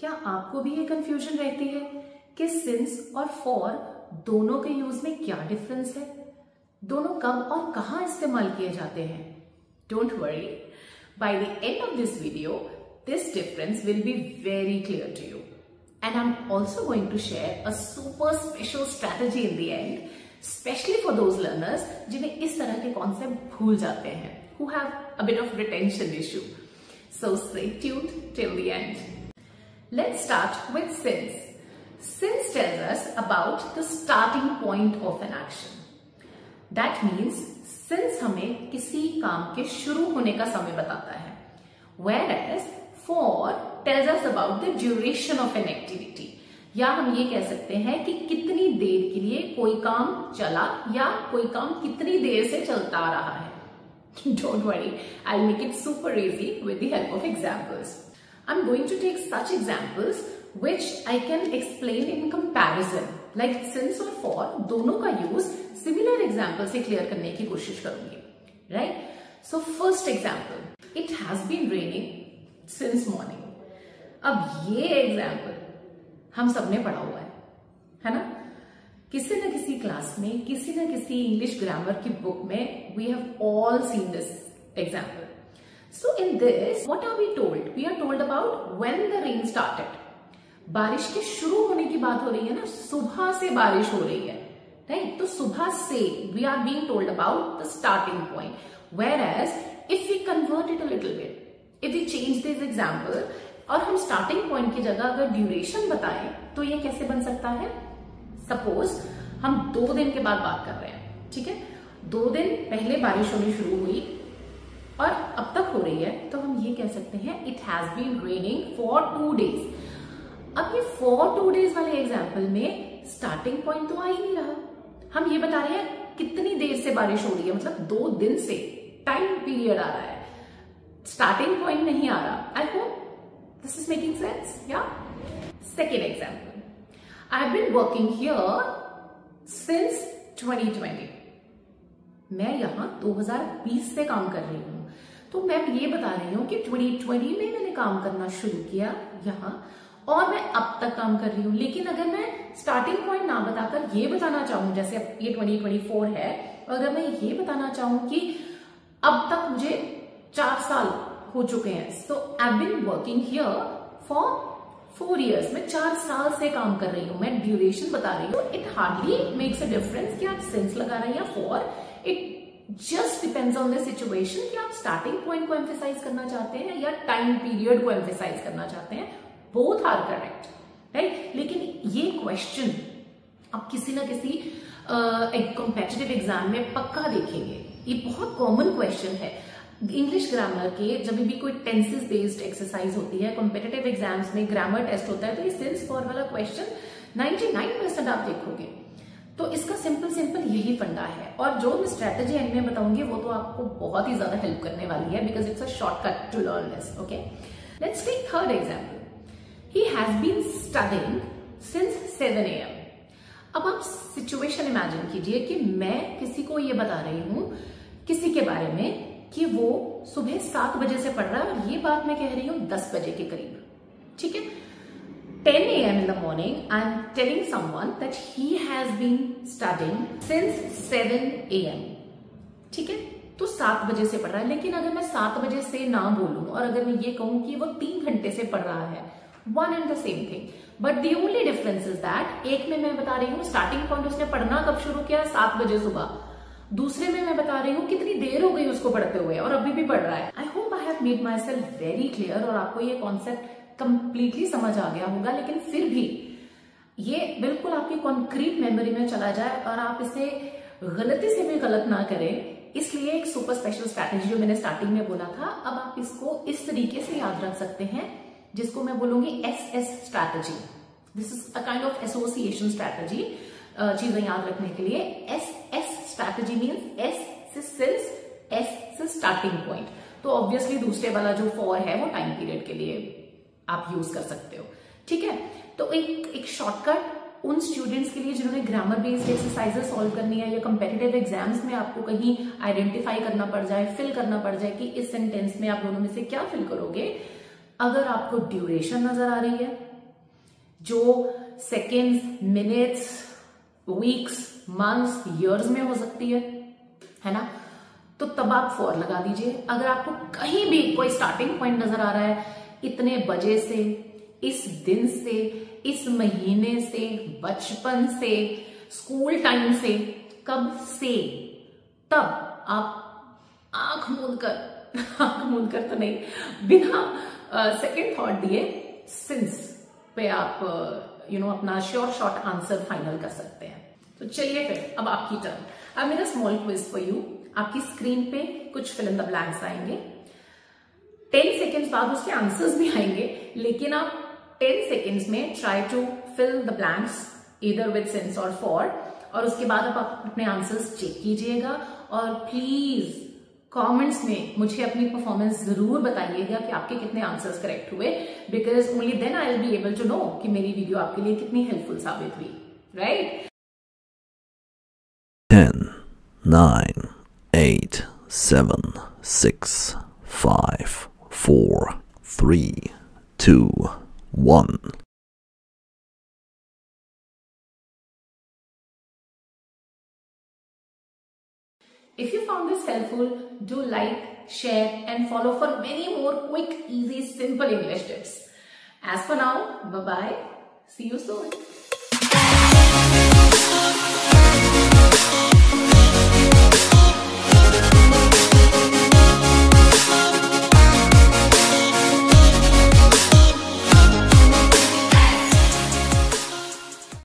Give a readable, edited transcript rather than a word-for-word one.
क्या आपको भी ये कंफ्यूजन रहती है कि सिंस और फॉर दोनों के यूज में क्या डिफरेंस है, दोनों कब और कहां इस्तेमाल किए जाते हैं? Don't worry, by the end of this video this difference will be very clear to you, and I'm also going to share a super special strategy in the end, especially for those learners जिन्हें इस तरह के concept भूल जाते हैं, who have a bit of retention issue. So stay tuned till the end. Let's start with since. Since tells us about the starting point of an action. That means since हमें किसी काम के शुरू होने का समय बताता है, whereas for tells us about the duration of an activity. या हम ये कह सकते हैं कि कितनी देर के लिए कोई काम चला या कोई काम कितनी देर से चलता आ रहा है. Don't worry, I'll make it super easy with the help of examples. I'm going to take such examples which I can explain in comparison. Like since और for दोनों का use similar example से clear करने की कोशिश करूंगी. Right? So first example, it has been raining since morning. अब ये एग्जाम्पल हम सबने पढ़ा हुआ है ना? किसी न किसी क्लास में, किसी न किसी इंग्लिश ग्रामर की बुक में we have all seen this example. So in this, what are we told? We are told about when the rain started. बारिश के शुरू होने की बात हो रही है ना, सुबह से बारिश हो रही है, राइट? तो सुबह से we are being told about the starting point. Whereas if we convert it a little bit, if we change this example और हम स्टार्टिंग पॉइंट की जगह अगर ड्यूरेशन बताएं तो ये कैसे बन सकता है? सपोज हम 2 दिन के बाद बात कर रहे हैं, ठीक है? 2 दिन पहले बारिश होनी शुरू हुई और अब तक हो रही है, तो हम ये कह सकते हैं it has been raining for 2 days. अब ये फॉर 2 डेज वाले एग्जाम्पल में स्टार्टिंग पॉइंट तो आ ही नहीं रहा. हम ये बता रहे हैं कितनी देर से बारिश हो रही है, मतलब 2 दिन से टाइम पीरियड आ रहा है, starting point नहीं आ रहा. I hope this is making sense. Yeah. Second example. I've been working here since 2020. मैं यहाँ 2020 से काम कर रही हूँ. तो मैं ये बता रही हूँ कि 2020 में मैंने काम करना शुरू किया यहाँ और मैं अब तक काम कर रही हूँ. लेकिन अगर मैं स्टार्टिंग पॉइंट ना बताकर ये बताना चाहूँ, जैसे अब ये 2024 है, और अगर मैं ये बताना चाहूँ कि अब तक मुझे 4 साल हो चुके हैं, so I been working here for 4 years. मैं 4 साल से काम कर रही हूँ, मैं ड्यूरेशन बता रही हूँ. It hardly makes a difference कि आप सिंस लगा रहे हैं या for. It just depends on the situation कि आप स्टार्टिंग पॉइंट को एम्फेसाइज करना चाहते हैं या टाइम पीरियड को एम्फेसाइज करना चाहते हैं. Both are correct, right? लेकिन ये क्वेश्चन आप किसी ना किसी एक कॉम्पिटिटिव एग्जाम में पक्का देखेंगे. ये बहुत कॉमन क्वेश्चन है इंग्लिश ग्रामर के. जब भी कोई टेंसेस बेस्ड एक्सरसाइज होती है, कॉम्पिटिटिव एग्जाम्स में ग्रामर टेस्ट होता है, तो ये सिंस फॉर वाला क्वेश्चन 99% आप देखोगे. तो इसका सिंपल यही फंडा है. और जो मैं स्ट्रेटेजी एंड में बताऊंगी वो तो आपको बहुत ही ज्यादा हेल्प करने वाली है, because it's a shortcut to learn this. Okay, let's take third example. He has been studying since 7 AM. अब आप सिचुएशन इमेजिन कीजिए कि मैं किसी को ये बता रही हूं किसी के बारे में कि वो सुबह 7 बजे से पढ़ रहा है, और ये बात मैं कह रही हूं 10 बजे के करीब, ठीक है? 10 AM in the morning, I'm telling someone that he has been studying since 7 AM. ठीक है? तो 7 बजे से पढ़ रहा है. लेकिन अगर मैं 7 बजे से ना बोलूं और अगर मैं ये कहूं कि वो 3 घंटे से पढ़ रहा है, one and the same thing. But the only difference is that एक में मैं बता रही हूँ स्टार्टिंग पॉइंट उसने पढ़ना कब शुरू किया, 7 बजे सुबह. दूसरे में मैं बता रही हूँ कितनी देर हो गई उसको पढ़ते हुए और अभी भी पढ़ रहा है. I hope I have made my self very clear और आपको ये कॉन्सेप्ट कंप्लीटली समझ आ गया होगा. लेकिन फिर भी ये बिल्कुल आपकी कॉन्क्रीट मेमोरी में चला जाए और आप इसे गलती से भी गलत ना करें, इसलिए एक सुपर स्पेशल स्ट्रैटेजी जो मैंने स्टार्टिंग में बोला था, अब आप इसको इस तरीके से याद रख सकते हैं, जिसको मैं बोलूंगी SS strategy. This is a kind of association strategy. चीजें याद रखने के लिए SS स्ट्रैटेजी मीन्स S से सिंस, S से स्टार्टिंग पॉइंट. तो ऑब्वियसली दूसरे वाला जो फॉर है वो टाइम पीरियड के लिए आप यूज कर सकते हो, ठीक है? तो एक शॉर्टकट उन स्टूडेंट्स के लिए जिन्होंने ग्रामर बेस्ड एक्सरसाइजेस सॉल्व करनी है या कंपेटिटिव एग्जाम्स में आपको कहीं आइडेंटिफाई करना पड़ जाए, फिल करना पड़ जाए कि इस सेंटेंस में आप दोनों में से क्या फिल करोगे. अगर आपको ड्यूरेशन नजर आ रही है जो seconds, minutes, weeks, months, years में हो सकती है ना। तो तब आप फॉर लगा दीजिए। अगर आपको कहीं भी कोई स्टार्टिंग पॉइंट नजर आ रहा है, इतने बजे से, इस दिन से, इस महीने से, बचपन से, स्कूल टाइम से, कब से, तब आप आंख मूंद कर तो नहीं, बिना सेकंड थॉट दिए सिंस पे आप अपना श्योर शॉर्ट आंसर फाइनल कर सकते हैं। तो चलिए फिर अब आपकी टर्न। अब मेरा स्मॉल क्विज फॉर यू। आपकी स्क्रीन पे कुछ फिल इन द ब्लैंक्स आएंगे, 10 सेकेंड्स बाद उसके आंसर्स भी आएंगे, लेकिन आप 10 सेकेंड्स में try to fill the blanks either with since और फॉर, और उसके बाद आप अपने आंसर्स चेक कीजिएगा। और प्लीज कमेंट्स में मुझे अपनी परफॉर्मेंस जरूर बताइएगा कि आपके कितने आंसर्स करेक्ट हुए, because only then I will be able to know कि मेरी वीडियो आपके लिए कितनी हेल्पफुल साबित हुई, right? 10, 9, 8, 7, 6, 5, 4, 3, 2, 1. If you found this helpful, do like, share and follow for many more quick, easy, simple English tips. As for now, bye-bye. See you soon.